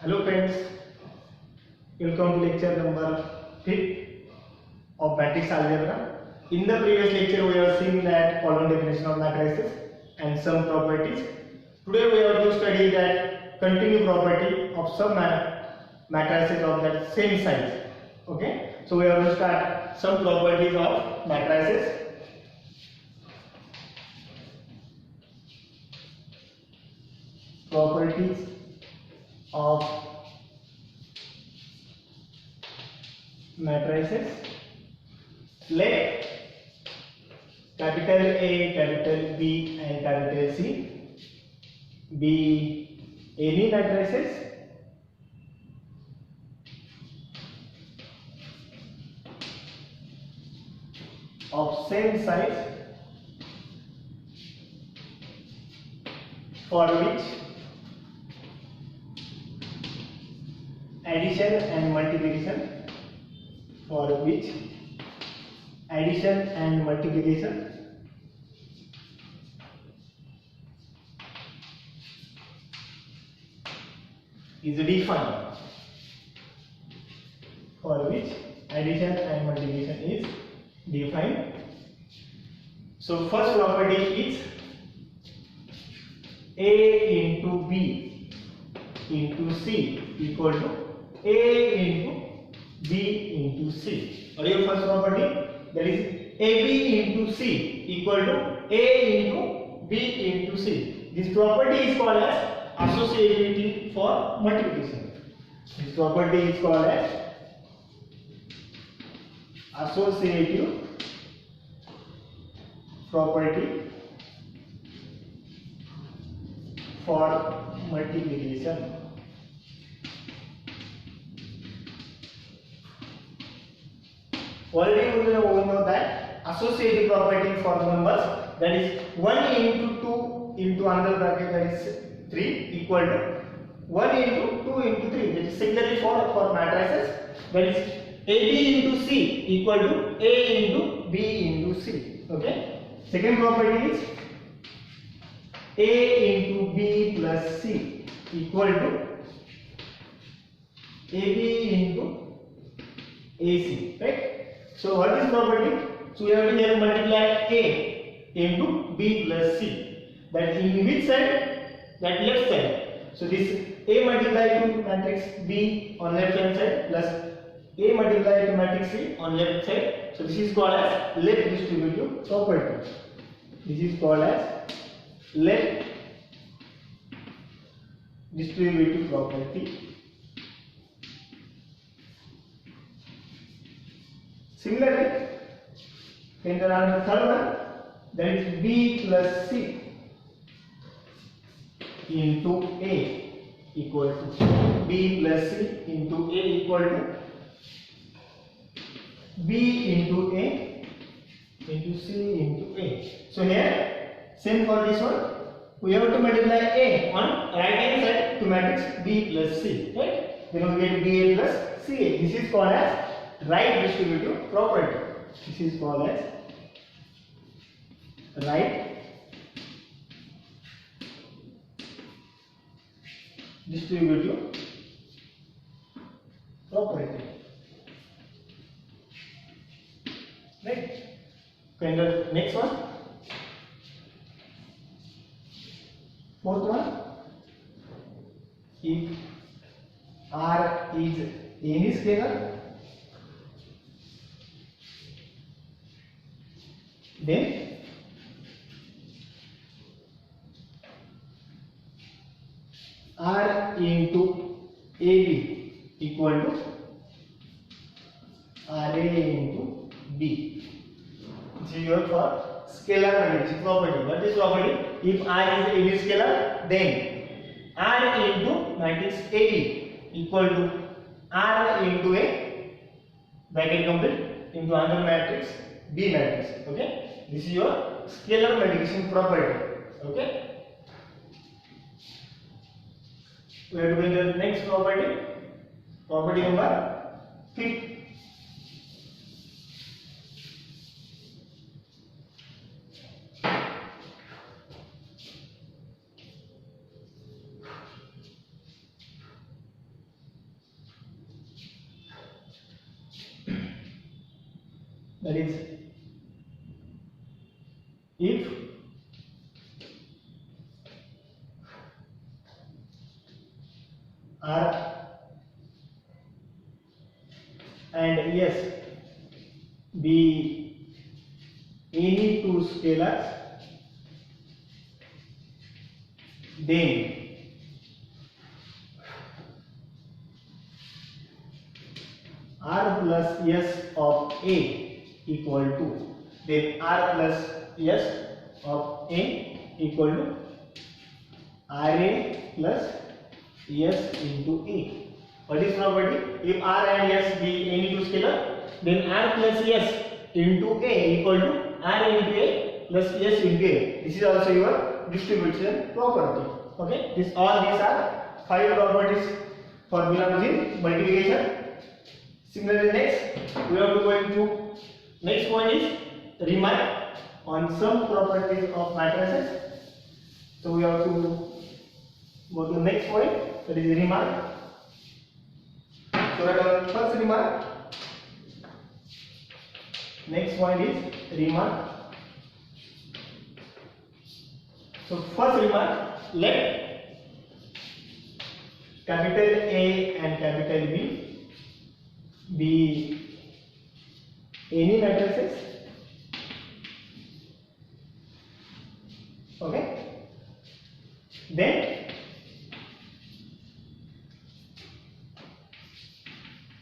Hello friends, welcome to lecture number 5 of matrix algebra. In the previous lecture we have seen that following definition of matrices and some properties. Today we have to study that continued property of some matrices of that same size. Okay, so we have to start some properties of matrices. Properties of matrices. Let capital A, capital B and capital C be any matrices of same size for which addition and multiplication is defined. For which addition and multiplication is defined. So first property is A into B into C equal to A into B into C. Or your first property, that is AB into C equal to A into B into C. This property is called as associativity for multiplication. This property is called as associative property for multiplication. Already we know that associative property for numbers, that is 1 into 2 into another bracket, that is 3 equal to 1 into 2 into 3. That is similarly for matrices, that is AB into C equal to A into B into C. Okay. Second property is A into B plus C equal to AB into AC. Right. So what is property? So we have to here multiply A into B plus C. That is in which side? That left side. So this A multiplied to matrix B on left hand side plus A multiplied to matrix C on left side. So this is called as left distributive property. This is called as left distributive property. Similarly, in the third one, that is B plus C into A equal to B plus C into A equal to B into A into C into A. So here, same for this one, we have to multiply A on right hand side to matrix B plus C, right? Then we get BA plus CA. This is called as right distributive property. This is called as right distributive property. Right. Okay, the next one, fourth one, if R is any scalar, then R into AB equal to RA into B. This is your for scalar matrix property. What is property? If R is AB scalar, then R into matrix AB equal to R into a bracket complete into another matrix B matrix. Okay. This is your scalar multiplication property. Okay. We are doing the next property. Property number 5. That is, if R and S be any two scalars, then R plus S of A equal to, then R plus S of A equal to RA plus S into A. What is property? If R and S be any two scalar, then R plus S into A equal to R into A plus S into A. This is also your distribution property. Okay, all these are 5 properties formula using multiplication. Similarly, next we have to go into next one is remark on some properties of matrices. So we have to go to the next point, that is remark. So that our first remark. Next point is remark. So first remark, let capital A and capital B be any matrices. Okay. Then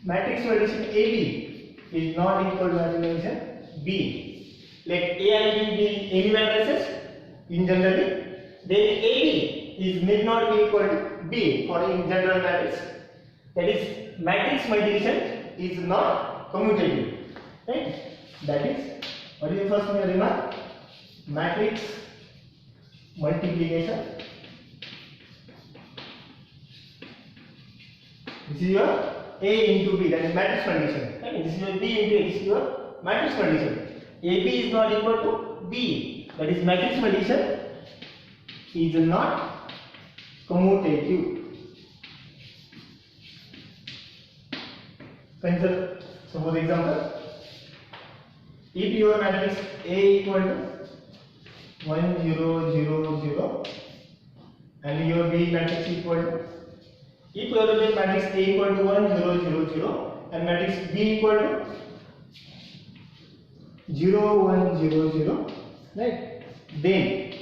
matrix multiplication AB is not equal to multiplication B. Let A and B be any matrices in generally, then AB is need not be equal to B for in general matrix. That is, matrix multiplication is not commutative. Right? That is, what is the first remark? Matrix multiplication. This is your A into B, that is matrix multiplication. Right? This is your B into A, this is your matrix multiplication. AB is not equal to B, that is matrix multiplication is not commutative. Consider, suppose example, if your matrix A equal to 1 0 0 0 and your B matrix equal to, if your matrix A equal to 1 0 0 0 and matrix B equal to 0 1 0 0, right? Then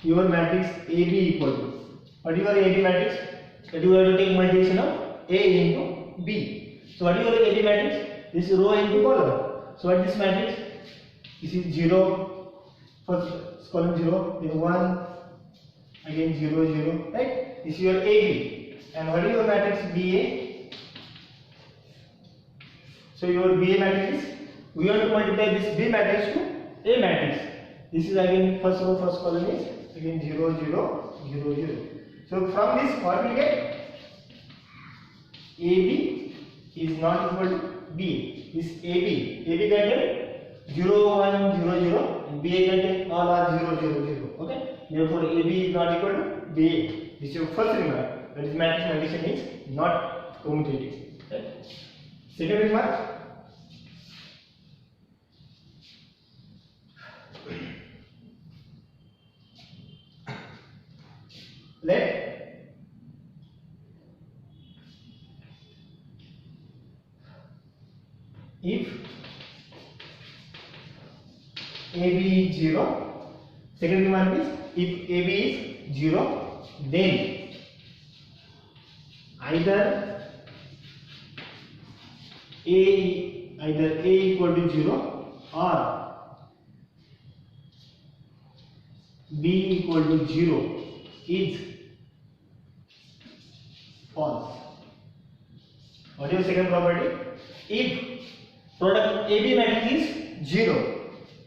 your matrix AB equal to, what is your AB matrix? That you have to take multiplication of A into B. So what is your AB matrix? This is row into column. So what is this matrix? This is 0, first column 0, then 1, again 0 0, right? This is your AB. And what is your matrix BA? So your BA matrix is, we want to multiply this B matrix to A matrix. This is again first row, first column is again 0 0 0 0. So from this what we get? AB is not equal to B. This AB contain 0 1 0 0 and BA contain all are 0 0 0. Okay. Therefore AB is not equal to BA. This is your first remark. That is matrix multiplication is not commutative. Okay. Second remark. Let if AB is 0, second remark is if AB is 0, then either A equal to 0 or B equal to 0 is false. What is the second property? If product AB matrix is 0,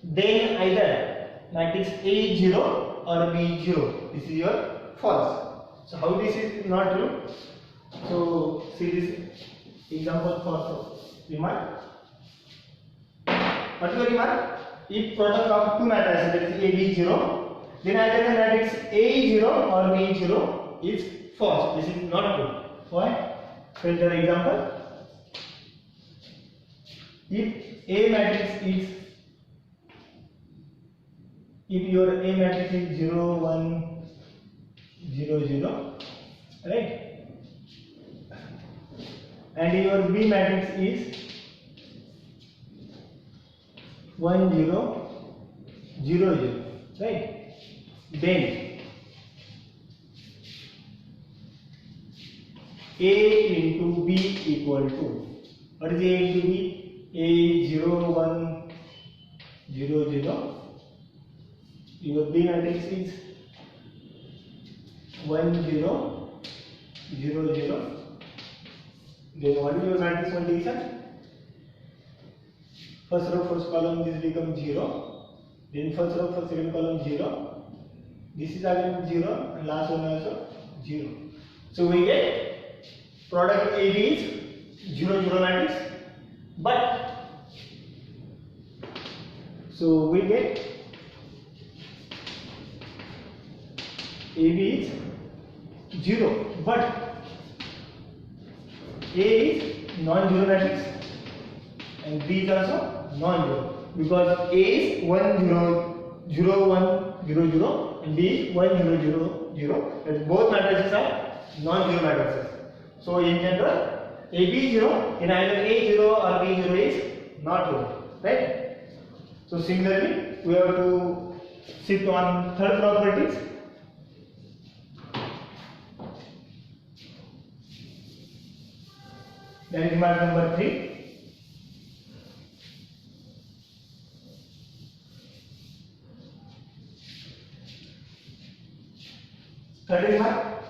then either matrix A is 0 or B is 0. This is your false. So how this is not true? So see this example for remark. What is your remark? If product of two matrices, that is A, B is 0, then either the matrix A is 0 or B is 0 is false. This is not true. Why? Filter example. If A matrix is, if your A matrix is 0 1 0 0, right, and your B matrix is 1 0 0 0, right, then A into B equal to, what is A into B? A is 0 1 0 0, your B matrix is 1 0 0 0, then what is your matrix multiplication? First row first column this becomes 0, then first row first second column 0, this is again 0, and last one also 0. So we get product AB is 0 0 matrix, but so we get AB is 0, but A is non-zero matrix and B is also non-zero, because A is 1 0 0 1 0 0 and B is 1 0 0 0, and both matrices are non-zero matrices. So in general, AB is 0, in either A 0 or B 0 is not 0, right? So similarly, we have to shift on third properties. That is mark number 3. Third remark,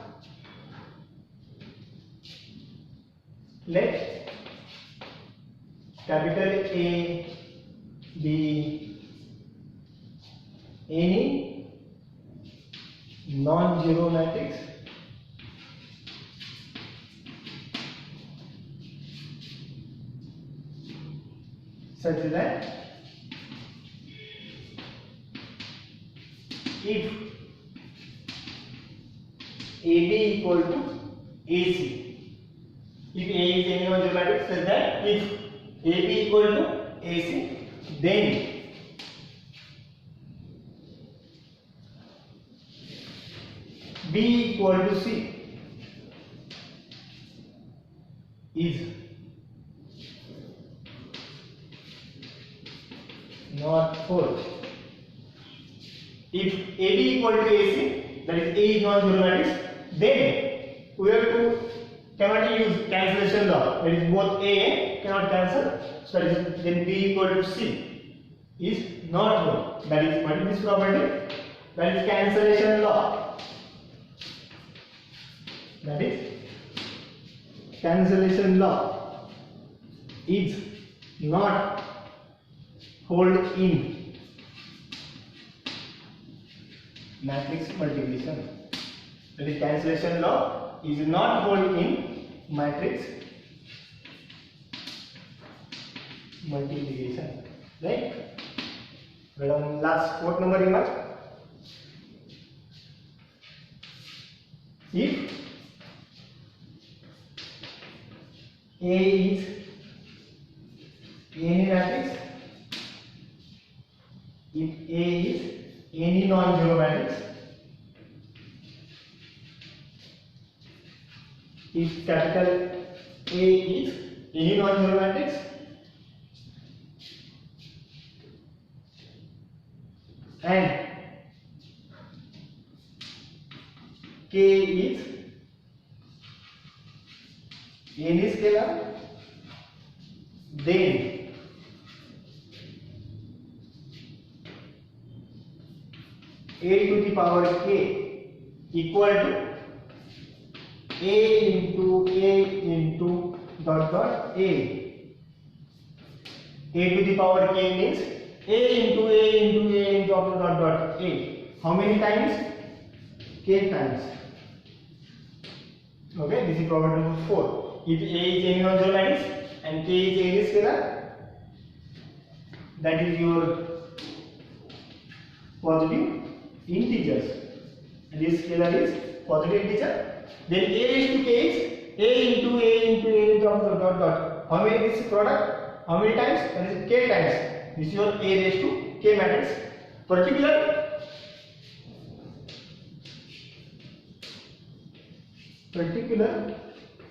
let capital A be any non-zero matrix such that if AB equal to AC, if A is any non-zero matrix such that if AB equal to AC, then B equal to C is not false. If AB equal to AC, that is A is non-zero matrix, then we have to cannot use cancellation law. That is both A cannot cancel. So that is then B equal to C is not whole. That is what is this property? That is cancellation law. That is cancellation law is not hold in matrix multiplication. That is cancellation law is not hold in matrix multiplication, right? Madam, last fourth number remark. If A is any matrix, if A is any non-zero matrix, if capital A is any non-zero matrix, and K is any scalar, then A to the power K equal to A into dot dot A. A to the power K means A into dot dot A. How many times? K times. Okay, this is property number 4. If A is any non-zero matrix and K is any scalar, that is your positive integers, and this scalar is positive integer. Then A is to K is A into dot dot dot. How many this product? how many times? That is k times. This is your A raised to k matrix. Particular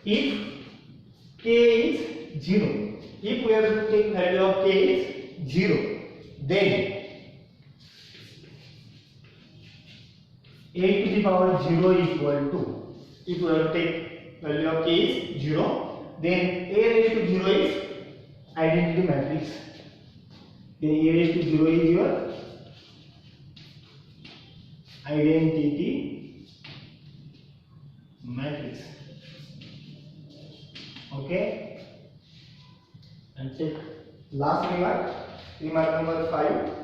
if k is 0. If we have to take value of k is 0, then a to the power 0 is equal to, if we have to take value of k is 0, then a raised to 0 is identity matrix. Then a raised to 0 is your identity matrix. Okay. And take last remark number 5.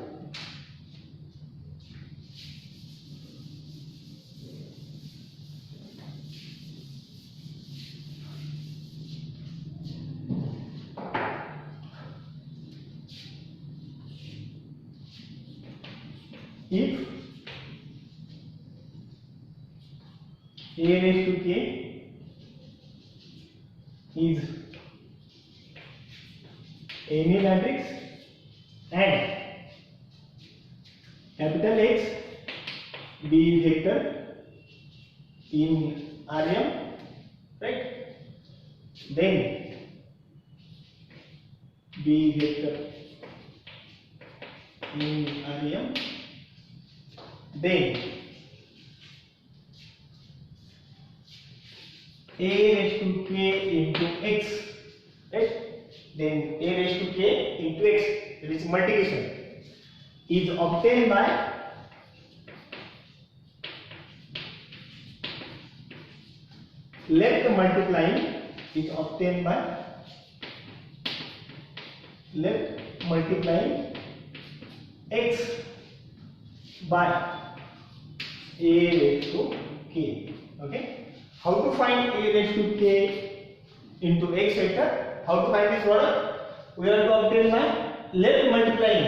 If A raised to k is any matrix and capital X be vector in Rm, right? Then be vector in Rm, then A raised to k into x, right? Then A raised to k into x, that is multiplication, is obtained by left multiplying x by A raised to k. Okay. How to find A raised to k into x vector? How to find this product? We have to obtain by left multiplying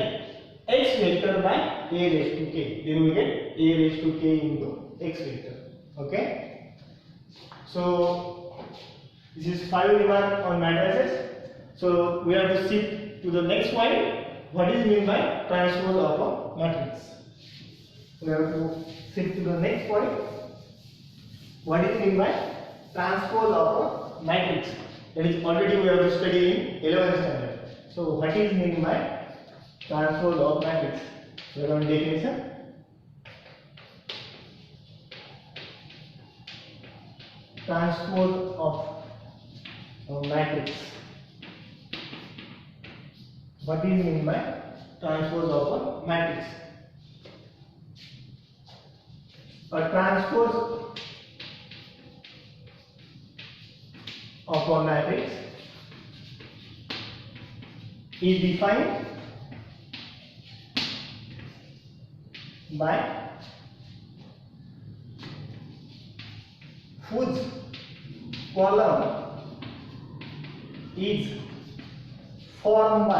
x vector by A raised to k. Then we get A raised to k into x vector. Okay. So this is 5 remark on matrices. So we have to shift to the next point. What is meant by transpose of a matrix? We have to shift to the next point. What is meant by transpose of a matrix? That is already we have to study in 11th standard. So what is meant by transpose of matrix? We have one definition. Transpose of a matrix. What is meant by transpose of a matrix? A transpose of a matrix is defined by whose column is formed by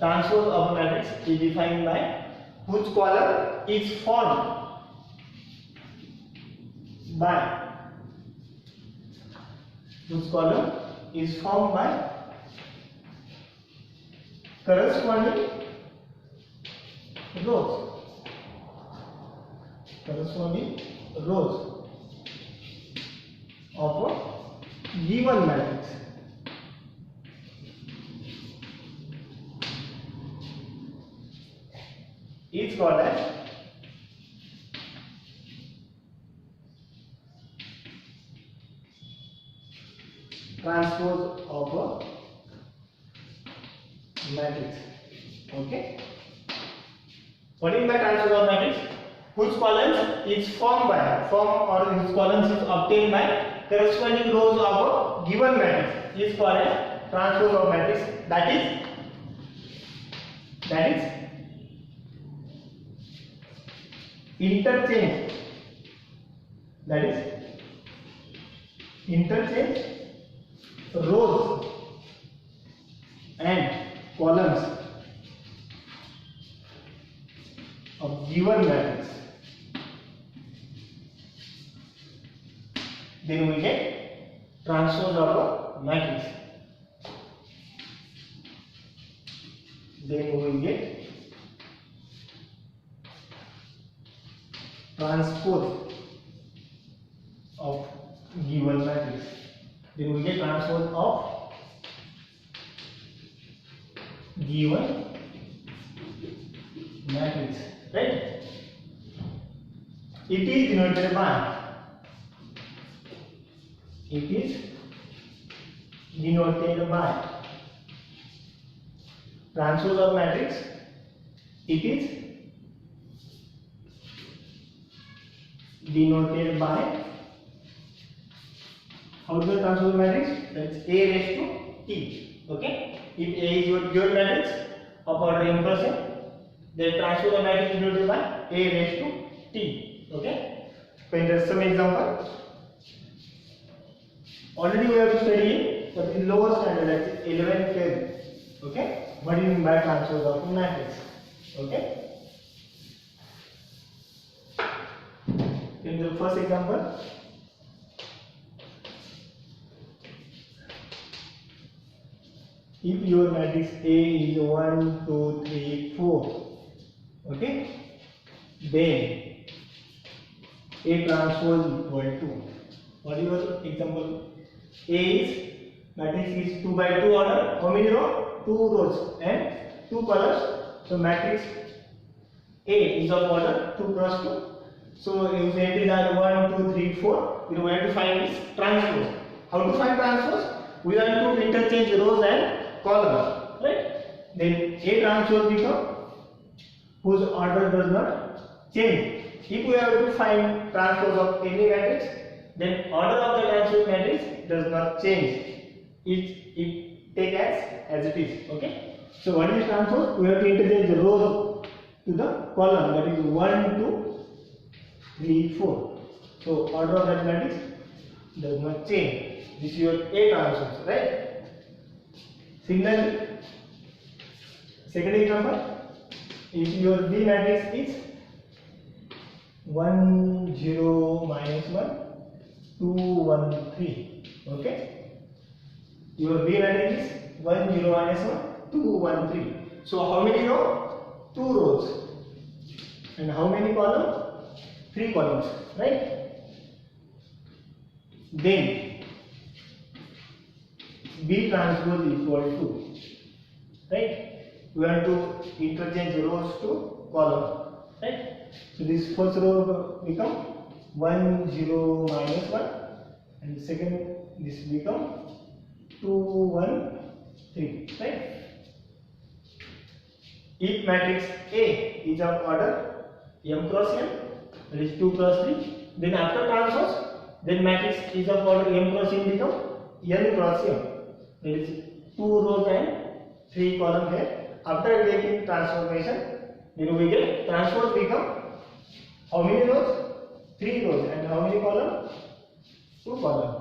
transpose of a matrix is defined by whose column is formed by corresponding rows of a given matrix. Is called as transpose of a matrix. Okay. What is the transpose of matrix? Whose columns is formed or whose columns is obtained by corresponding rows of a given matrix is called as transpose of matrix. That is interchange. Rows and columns of given matrix. Then we get transpose of a matrix. then we will get transpose of given matrix. Then we get transpose of given matrix, right? It is denoted by transpose of matrix. It is denoted by, how is the transpose of matrix? That's A raised to T. Okay. If A is your given matrix of order m cross n, then transpose of matrix is denoted by A raised to T. Okay. So in the some example, already we have studied in lower standard, that's 11th grade. Okay. What do you mean by transpose of matrix? Okay. In the first example, if your matrix A is 1, 2, 3, 4, okay, then A transpose equal to, what is your example? A is, matrix is 2 by 2 order, how many rows? 2 rows and 2 columns. So matrix A is of order 2 cross 2. So if entries are 1, 2, 3, 4, then we have to find this transpose. How to find transpose? We have to interchange rows and columns, right? Then A transpose become whose order does not change. If we have to find transpose of any matrix, then order of the transpose matrix does not change. It take as it is. Okay. So what is transpose? We have to interchange the rows to the column, that is 1, 2, 3, 4. So order of that matrix does not change. This is your A transpose, right? Similarly, second example, if your B matrix is 1, 0, minus 1, 2, 1, 3. Okay? Your B matrix is 1, 0, minus 1, 2, 1, 3. So how many rows? 2 rows. And how many columns? 3 columns, right? Then B transpose equal to, right? We want to interchange rows to column, right? So this first row become 1, 0, minus 1, and second this become 2, 1, 3, right? If matrix A is of order m cross n, that is 2 cross 3, then after transpose, then matrix is of order m cross n become n cross m, that is 2 rows and 3 columns here. After taking transformation, then we get transpose become how many rows? 3 rows, and how many columns? 2 columns.